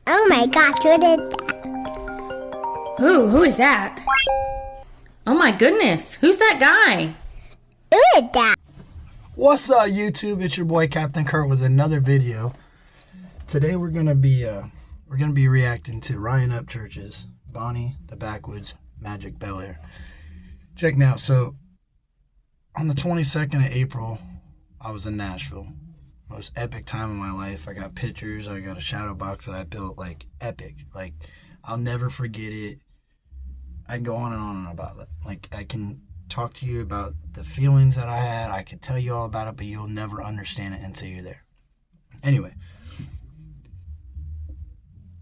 Oh my gosh, who did that? Who is that? Oh my goodness, who's that guy? Who did that? What's up, YouTube? It's your boy Captain Kurt with another video. Today we're gonna be reacting to Ryan Upchurch's Bonnie the Backwoods Magic Bel-Air. Check now. So on the 22nd of April, I was in Nashville. Most epic time of my life. I got pictures. I got a shadow box that I built. Like epic. Like I'll never forget it. I can go on and on about that. Like I can talk to you about the feelings that I had. I could tell you all about it, but you'll never understand it until you're there. Anyway,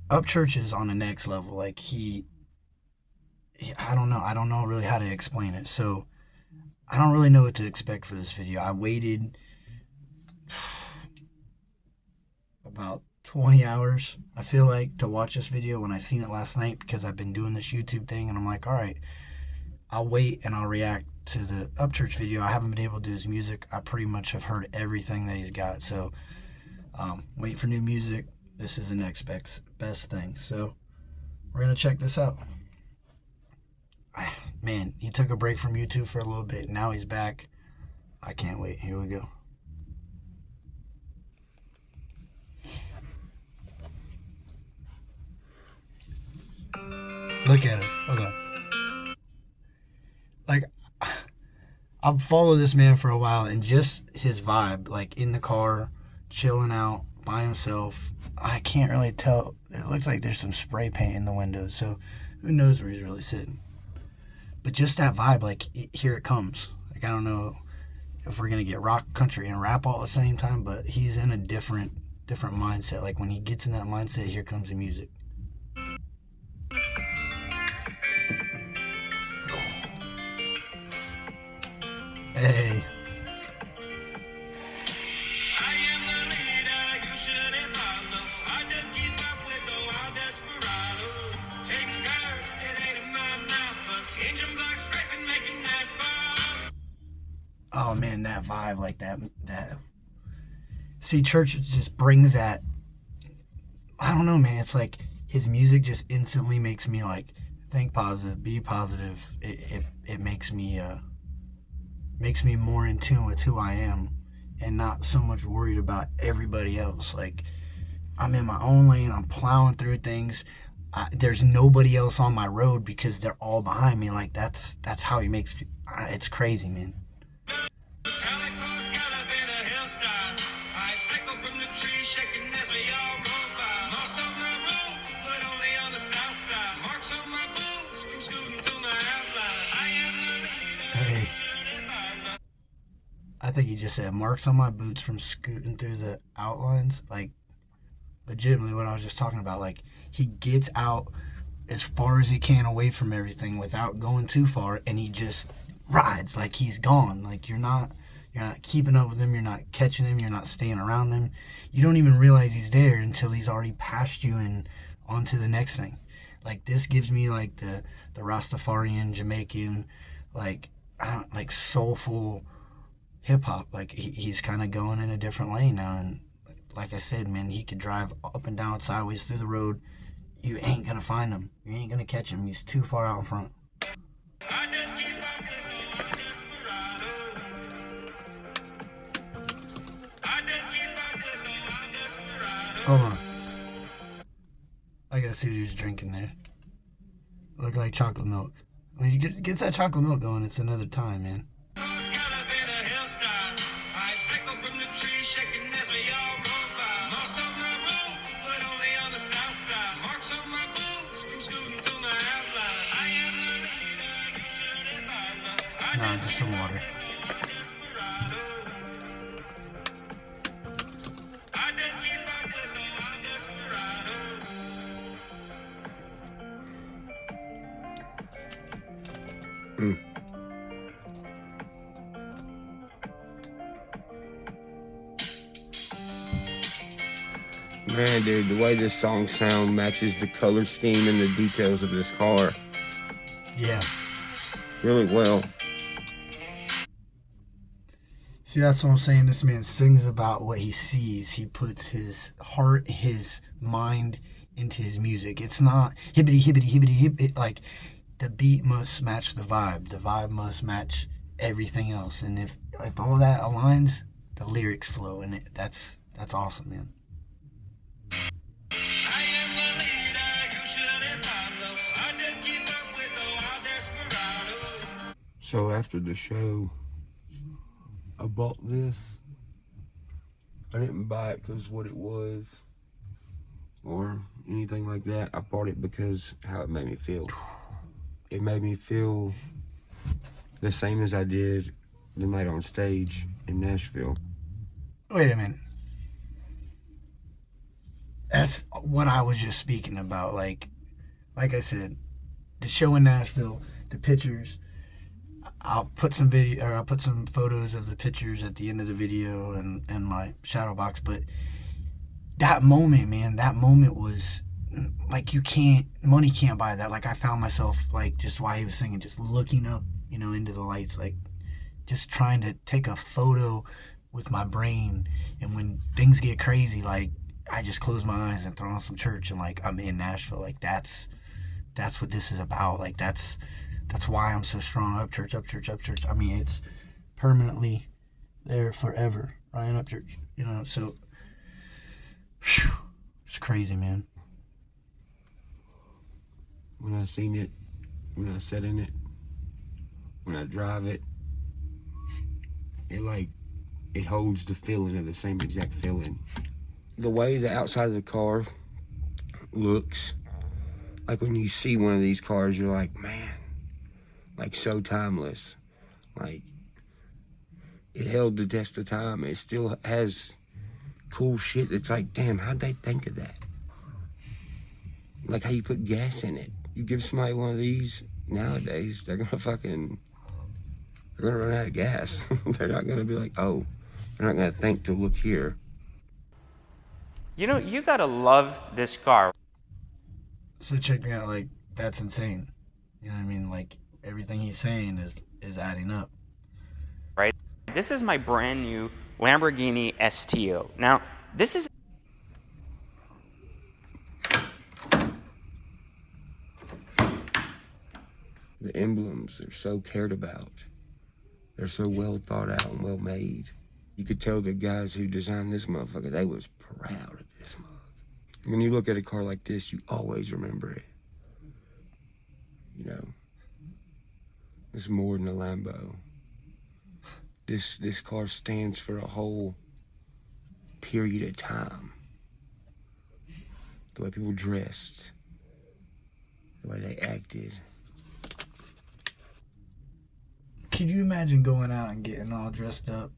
Upchurch is on the next level. Like he I don't know really how to explain it. So I don't really know what to expect for this video. I waited about 20 hours, I feel like, to watch this video when I seen it last night, because I've been doing this YouTube thing, and I'm like, all right, I'll wait and I'll react to the Upchurch video. I haven't been able to do his music. I pretty much have heard everything that he's got. So wait for new music. This is the next best thing. So we're going to check this out. Man, he took a break from YouTube for a little bit. Now he's back. I can't wait. Here we go. Look at him. Hold on. Like, I've followed this man for a while, and just his vibe, like in the car, chilling out by himself. I can't really tell. It looks like there's some spray paint in the windows, so who knows where he's really sitting. But just that vibe, like, here it comes. Like, I don't know if we're going to get rock, country, and rap all at the same time, but he's in a different mindset. Like, when he gets in that mindset, here comes the music. Hey. Oh man, that vibe, like that. See, church just brings that. I don't know, man. It's like his music just instantly makes me like think positive, be positive. It makes me more in tune with who I am, and not so much worried about everybody else. Like, I'm in my own lane. I'm plowing through things. There's nobody else on my road because they're all behind me. Like, that's how he makes me. It's crazy, man. Hey. I think he just said marks on my boots from scooting through the outlines. Like, legitimately what I was just talking about. Like, he gets out as far as he can away from everything without going too far, and he just rides like he's gone. Like, you're not keeping up with him, you're not catching him, you're not staying around him. You don't even realize he's there until he's already passed you and on to the next thing. Like, this gives me like the Rastafarian, Jamaican, like soulful hip-hop. Like, he's kind of going in a different lane now, and like I said, man, he could drive up and down sideways through the road. You ain't gonna find him. You ain't gonna catch him. He's too far out in front. Hold on. I gotta see what he was drinking there. Looked like chocolate milk. When you gets that chocolate milk going, it's another time, man. Nah, just some water. Man, dude, the way this song sound matches the color scheme and the details of this car. Yeah. Really well. See, that's what I'm saying. This man sings about what he sees. He puts his heart, his mind into his music. It's not hibbity hibbity hibbity hip. Like, the beat must match the vibe. The vibe must match everything else. And if all that aligns, the lyrics flow, and that's awesome, man. So after the show, I bought this. I didn't buy it because what it was or anything like that. I bought it because how it made me feel. It made me feel the same as I did the night on stage in Nashville. Wait a minute. That's what I was just speaking about. Like I said, the show in Nashville, the pictures. I'll put some photos of the pictures at the end of the video and my shadow box. But that moment, man, was like, money can't buy that. Like, I found myself, like, just while he was singing, just looking up, into the lights, like, just trying to take a photo with my brain. And when things get crazy, like, I just close my eyes and throw on some church and, like, I'm in Nashville. Like, that's what this is about. Like, that's why I'm so strong. Upchurch, Upchurch, Upchurch. I mean, it's permanently there forever. Ryan Upchurch, so whew, it's crazy, man. When I seen it, when I sat in it, when I drive it, it holds the feeling of the same exact feeling. The way the outside of the car looks, like when you see one of these cars, you're like, man, like, so timeless. Like, it held the test of time. It still has cool shit. It's like, damn, how'd they think of that? Like how you put gas in it. You give somebody one of these nowadays, they're gonna run out of gas. They're not gonna be like, oh, they're not gonna think to look here. You gotta love this car. So check me out, like, that's insane. You know what I mean? Like, everything he's saying is adding up. Right? This is my brand new Lamborghini STO. Now, this is... The emblems are so cared about. They're so well thought out and well made. You could tell the guys who designed this motherfucker, they was proud of this mug. When you look at a car like this, you always remember it. It's more than a Lambo. This car stands for a whole period of time. The way people dressed, the way they acted. Could you imagine going out and getting all dressed up,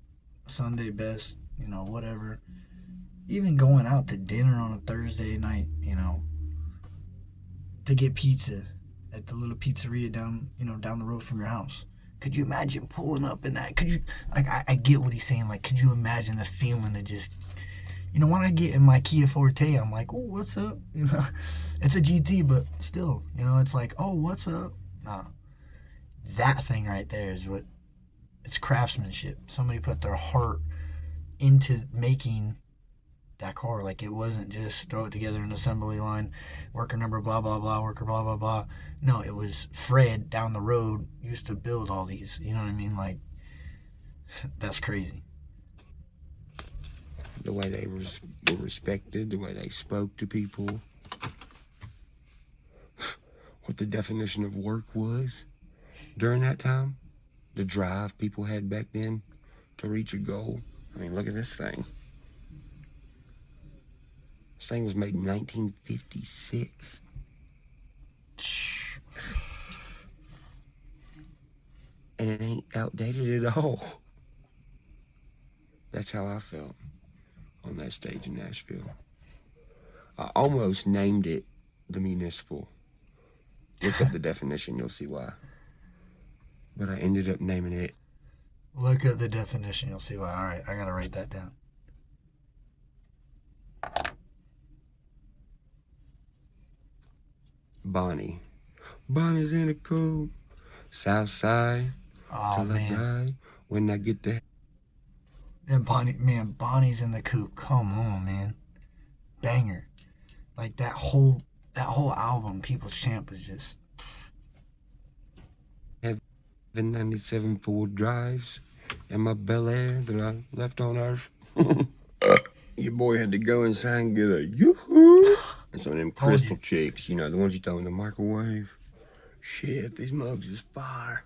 Sunday best, whatever, even going out to dinner on a Thursday night, to get pizza at the little pizzeria down the road from your house? Could you imagine pulling up in that? Could you, like, I get what he's saying. Like, could you imagine the feeling of just, when I get in my Kia Forte, I'm like, oh, what's up? It's a GT, but still, it's like, oh, what's up? Nah, that thing right there is it's craftsmanship. Somebody put their heart into making that car. Like, it wasn't just throw it together in an assembly line, worker number blah blah blah, worker blah blah blah. No, it was Fred down the road used to build all these. You know what I mean? Like, that's crazy. The way they were respected, the way they spoke to people, what the definition of work was during that time, the drive people had back then to reach a goal. I mean, look at this thing. This thing was made in 1956. And it ain't outdated at all. That's how I felt on that stage in Nashville. I almost named it the Municipal. Look up the definition, you'll see why. But I ended up naming it. Look at the definition, you'll see why. All right, I gotta write that down. Bonnie. Bonnie's in the coupe. South side. Oh, till man. I die. When I get there. And Bonnie's in the coupe. Come on, man. Banger. Like that whole album, People's Champ, was just. 97 Ford drives and my Bel-Air that I left on Earth. Your boy had to go inside and get a yoo-hoo. And some of them crystal chicks, you know, the ones you throw in the microwave. Shit, these mugs is fire.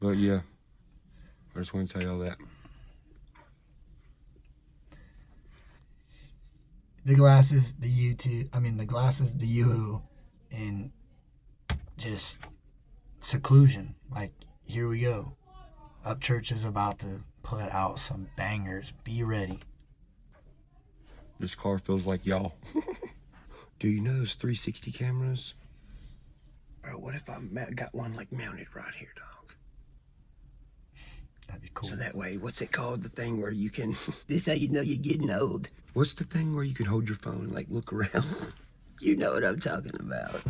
But yeah, I just want to tell y'all that. The glasses, the yoo-hoo, and just seclusion. Like, here we go. Upchurch is about to put out some bangers. Be ready. This car feels like y'all. Do you know those 360 cameras? Bro, what if I got one like mounted right here, dog? That'd be cool. So that way, what's it called? The thing where you can... This how you know you're getting old. What's the thing where you can hold your phone and like look around? You know what I'm talking about.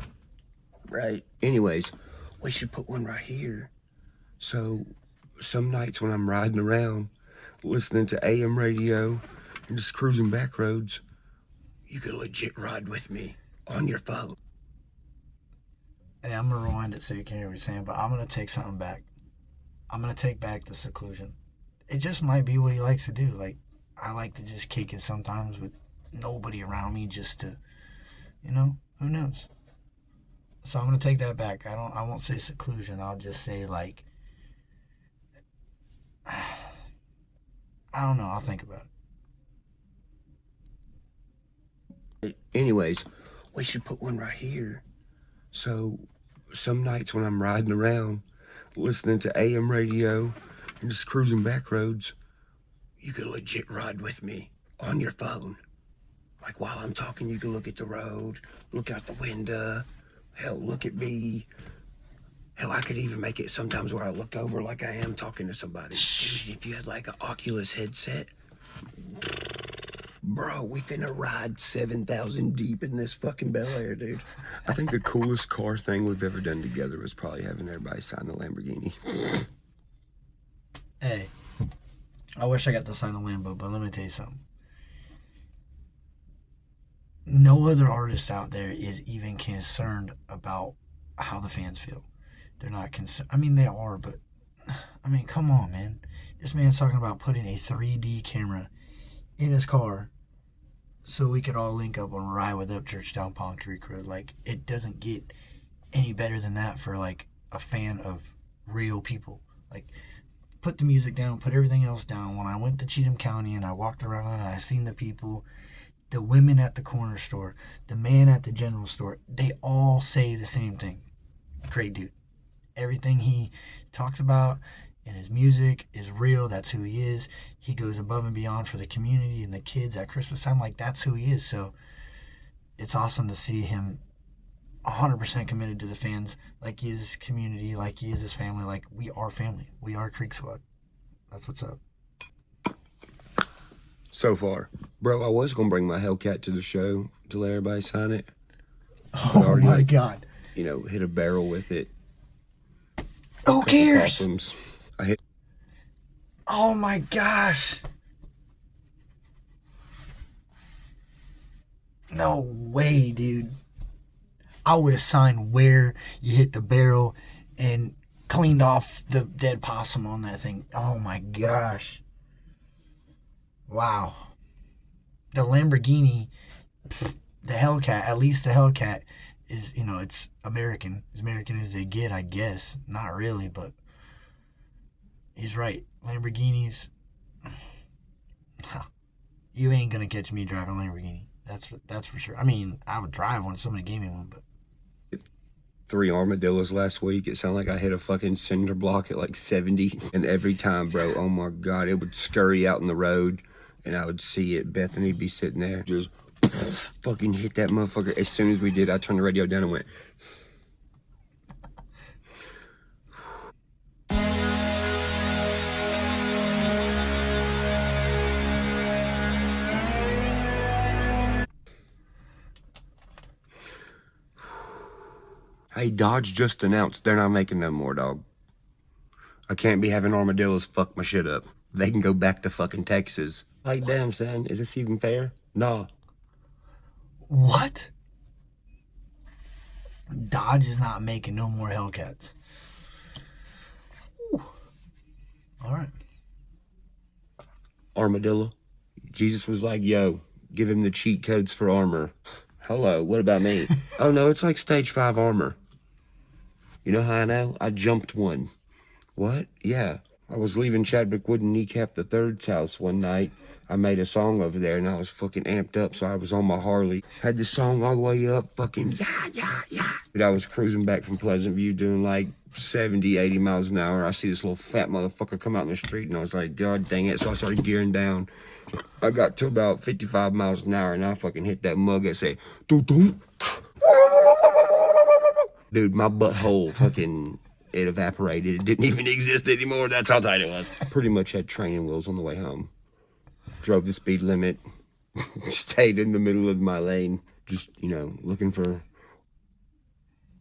Right? Anyways, we should put one right here. So some nights when I'm riding around, listening to AM radio and just cruising back roads, you could legit ride with me on your phone. Hey, I'm going to rewind it so you can hear what he's saying, but I'm going to take something back. I'm going to take back the seclusion. It just might be what he likes to do. Like, I like to just kick it sometimes with nobody around me just to, you know, who knows? So I'm going to take that back. I won't say seclusion. I'll just say, like, I don't know. I'll think about it. Anyways, we should put one right here. So some nights when I'm riding around, listening to AM radio and just cruising back roads, you could legit ride with me on your phone. Like while I'm talking, you can look at the road, look out the window, hell, look at me. Hell, I could even make it sometimes where I look over like I am talking to somebody. Dude, if you had like an Oculus headset, bro, we finna ride 7,000 deep in this fucking Bel-Air, dude. I think the coolest car thing we've ever done together was probably having everybody sign the Lamborghini. Hey, I wish I got to sign a Lambo, but let me tell you something. No other artist out there is even concerned about how the fans feel. They're not concerned. I mean, they are, but I mean, come on, man. This man's talking about putting a 3D camera in his car so we could all link up and ride with Upchurch down Palm Creek Road. Like, it doesn't get any better than that for, like, a fan of real people. Like, put the music down, put everything else down. When I went to Cheatham County and I walked around and I seen the people, the women at the corner store, the man at the general store, they all say the same thing. Great dude. Everything he talks about in his music is real. That's who he is. He goes above and beyond for the community and the kids at Christmas time. Like, that's who he is. So it's awesome to see him 100% committed to the fans, like he is his community, like he is his family. Like, we are family. We are Creek Squad. That's what's up. So far. Bro, I was going to bring my Hellcat to the show to let everybody sign it. Oh, my God. You know, hit a barrel with it. Who cares? Possums. I hit. Oh, my gosh. No way, dude. I would have signed where you hit the barrel and cleaned off the dead possum on that thing. Oh, my gosh. Wow. The Lamborghini, the Hellcat, at least the Hellcat is, you know, it's American. As American as they get, I guess. Not really, but he's right. Lamborghinis, you ain't going to catch me driving a Lamborghini. That's for sure. I mean, I would drive one if somebody gave me one, but 3 armadillos last week. It sounded like I hit a fucking cinder block at like 70. And every time, bro, oh my God, it would scurry out in the road and I would see it. Bethany be sitting there, just fucking hit that motherfucker. As soon as we did, I turned the radio down and went. Hey, Dodge just announced they're not making no more, dog. I can't be having armadillos fuck my shit up. They can go back to fucking Texas. Like, damn, son, is this even fair? Nah. what? Dodge is not making no more Hellcats. Whew. All right. Armadillo. Jesus was like, yo, give him the cheat codes for armor. Hello, what about me? Oh no, it's like stage 5 armor. You know how I know? I jumped one. What? Yeah. I was leaving Chadwick Wood and Kneecap the Third's house one night. I made a song over there and I was fucking amped up, so I was on my Harley. Had the song all the way up, fucking yeah. But I was cruising back from Pleasant View doing like 70, 80 miles an hour. I see this little fat motherfucker come out in the street and I was like, God dang it. So I started gearing down. I got to about 55 miles an hour and I fucking hit that mug and say, doo-doo. Dude, my butthole fucking, it evaporated. It didn't even exist anymore. That's how tight it was. Pretty much had training wheels on the way home. Drove the speed limit. Stayed in the middle of my lane. Just, you know, looking for...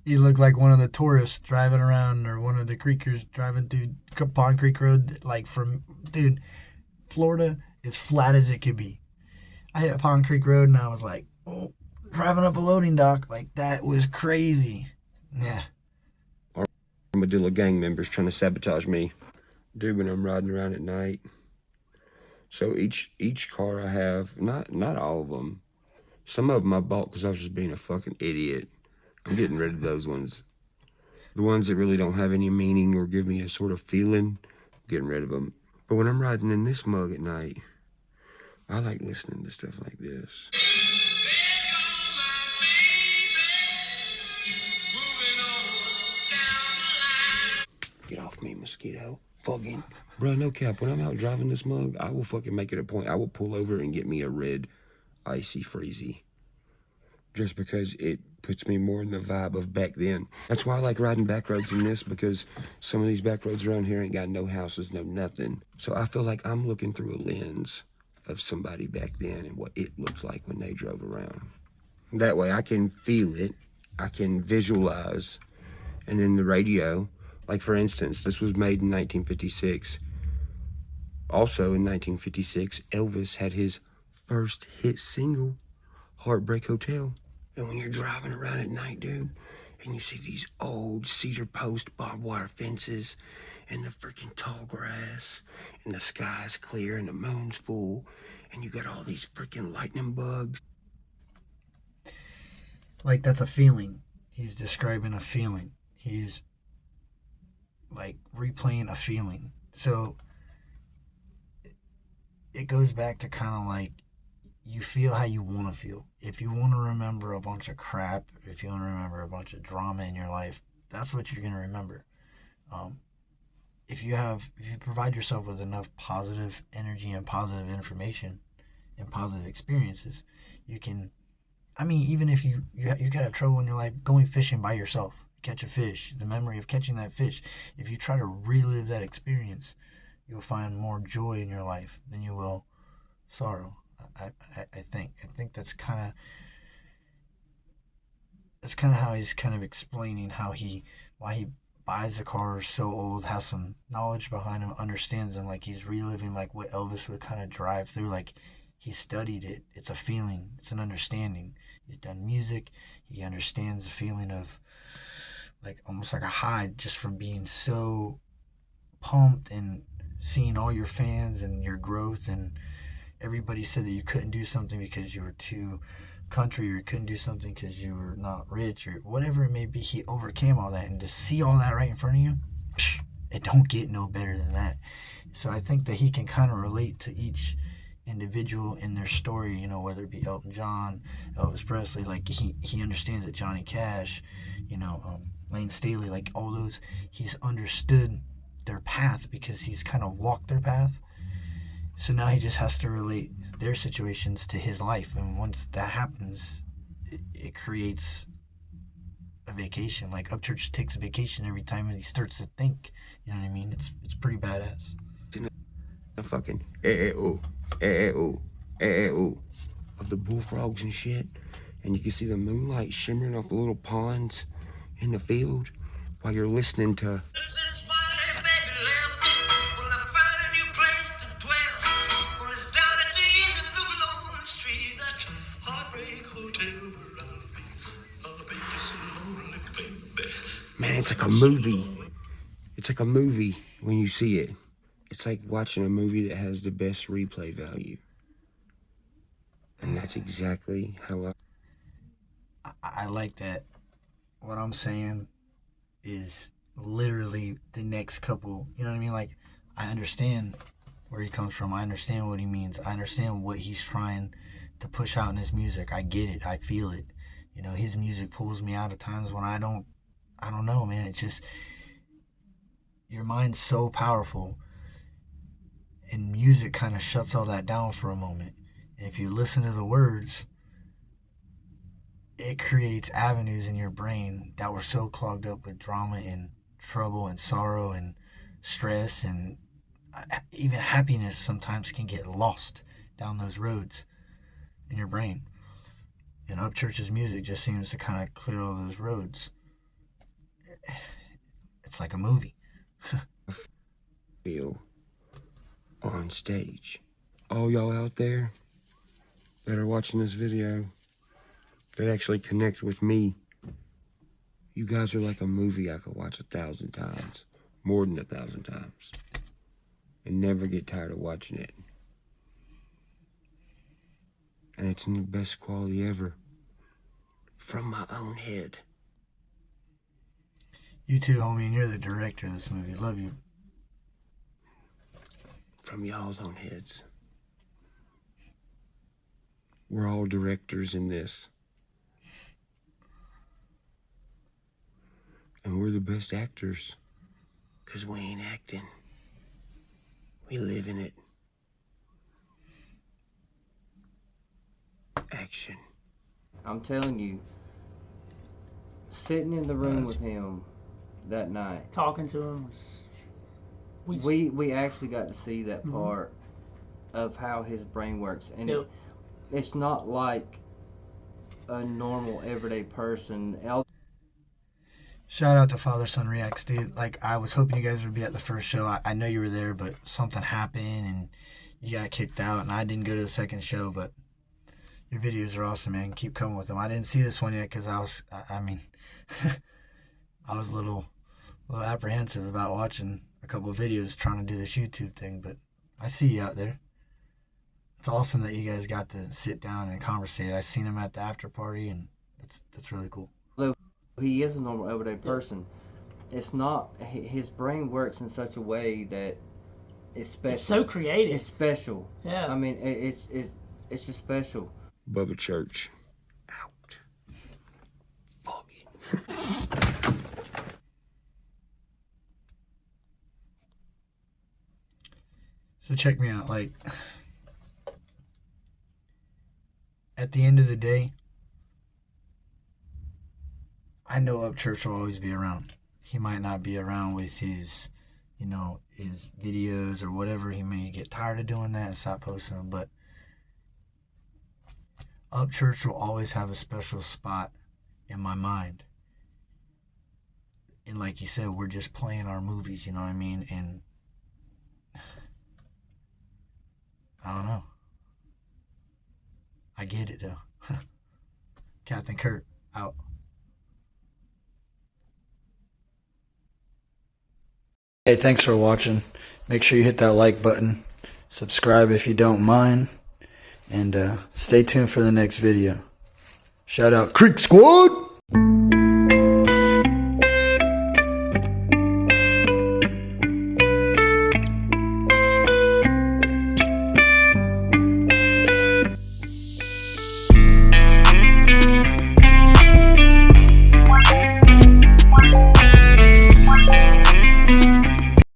You look like one of the tourists driving around, or one of the creekers driving through Pond Creek Road, like from... Dude, Florida is flat as it could be. I hit Pond Creek Road and I was like, oh, driving up a loading dock. Like, that was crazy. Yeah. Armadillo gang members trying to sabotage me. Dude, when I'm riding around at night. So each car I have, not all of them. Some of them I bought because I was just being a fucking idiot. I'm getting rid of those ones. The ones that really don't have any meaning or give me a sort of feeling, I'm getting rid of them. But when I'm riding in this mug at night, I like listening to stuff like this. Get off me, mosquito. Fucking. Bro, no cap. When I'm out driving this mug, I will fucking make it a point. I will pull over and get me a red icy freezy. Just because it puts me more in the vibe of back then. That's why I like riding back roads in this, because some of these back roads around here ain't got no houses, no nothing. So I feel like I'm looking through a lens of somebody back then and what it looked like when they drove around. That way I can feel it, I can visualize, and then the radio, like for instance, this was made in 1956. Also in 1956, Elvis had his first hit single, Heartbreak Hotel. And when you're driving around at night, dude, and you see these old cedar post barbed wire fences and the freaking tall grass and the sky's clear and the moon's full and you got all these freaking lightning bugs. Like, that's a feeling. He's describing a feeling. He's like replaying a feeling. So it goes back to kind of like, you feel how you want to feel. If you want to remember a bunch of crap, if you want to remember a bunch of drama in your life, that's what you're going to remember. If you provide yourself with enough positive energy and positive information and positive experiences, you can, I mean, even if you could have trouble in your life going fishing by yourself, catch a fish, the memory of catching that fish, if you try to relive that experience, you'll find more joy in your life than you will sorrow. I think that's kind of how he's kind of explaining why he buys the car so old, has some knowledge behind him, understands him, like he's reliving like what Elvis would kind of drive through, like he studied it. It's a feeling, it's an understanding. He's done music, he understands the feeling of like almost like a high just from being so pumped and seeing all your fans and your growth, and everybody said that you couldn't do something because you were too country, or you couldn't do something because you were not rich, or whatever it may be. He overcame all that, and to see all that right in front of you, it don't get no better than that. So I think that he can kind of relate to each individual in their story, you know, whether it be Elton John, Elvis Presley, like he understands that Johnny Cash, you know, Lane Staley, like all those, he's understood their path because he's kind of walked their path. So now he just has to relate their situations to his life. And once that happens, it creates a vacation. Like Upchurch takes a vacation every time he starts to think. You know what I mean? It's pretty badass. The fucking of the bullfrogs and shit. And you can see the moonlight shimmering off the little ponds in the field while you're listening to... Man, it's like a movie. It's like a movie when you see it. It's like watching a movie that has the best replay value. And that's exactly how I like that. What I'm saying is literally the next couple, you know what I mean? Like, I understand where he comes from. I understand what he means. I understand what he's trying to push out in his music. I get it. I feel it. You know, his music pulls me out at times when I don't know, man. It's just, your mind's so powerful, and music kind of shuts all that down for a moment. And if you listen to the words, it creates avenues in your brain that were so clogged up with drama and trouble and sorrow and stress, and even happiness sometimes can get lost down those roads in your brain. And Upchurch's music just seems to kind of clear all those roads. It's like a movie. feel on stage. All y'all out there that are watching this video that actually connect with me, you guys are like a movie I could watch 1,000 times, more than 1,000 times, and never get tired of watching it. And it's in the best quality ever, from my own head. You too, homie, and you're the director of this movie. Love you. From y'all's own heads. We're all directors in this. And we're the best actors, 'cause we ain't acting. We live in it. Action. I'm telling you, sitting in the room with him that night, Talking to him was, we actually got to see that part of how his brain works, and Yep. it's not like a normal everyday person. Shout out to Father Son Reacts, dude. Like, I was hoping you guys would be at the first show. I know you were there, but something happened and you got kicked out, and I didn't go to the second show, but your videos are awesome, man. Keep coming with them. I didn't see this one yet because I was a little apprehensive about watching a couple of videos trying to do this YouTube thing, but I see you out there. It's awesome that you guys got to sit down and conversate. I seen him at the after party, and that's really cool. He is a normal everyday person. It's not, his brain works in such a way that it's special. It's so creative. It's special. Yeah. I mean, it's just special. Bubba Church. Out. Fucking. So check me out. Like, at the end of the day, I know Upchurch will always be around. He might not be around with his, his videos or whatever. He may get tired of doing that and stop posting them, but Upchurch will always have a special spot in my mind. And like you said, we're just playing our movies, you know what I mean? And I don't know. I get it though. Captain Kurt, out. Hey, thanks for watching. Make sure you hit that like button. Subscribe if you don't mind. And stay tuned for the next video. Shout out Creek Squad!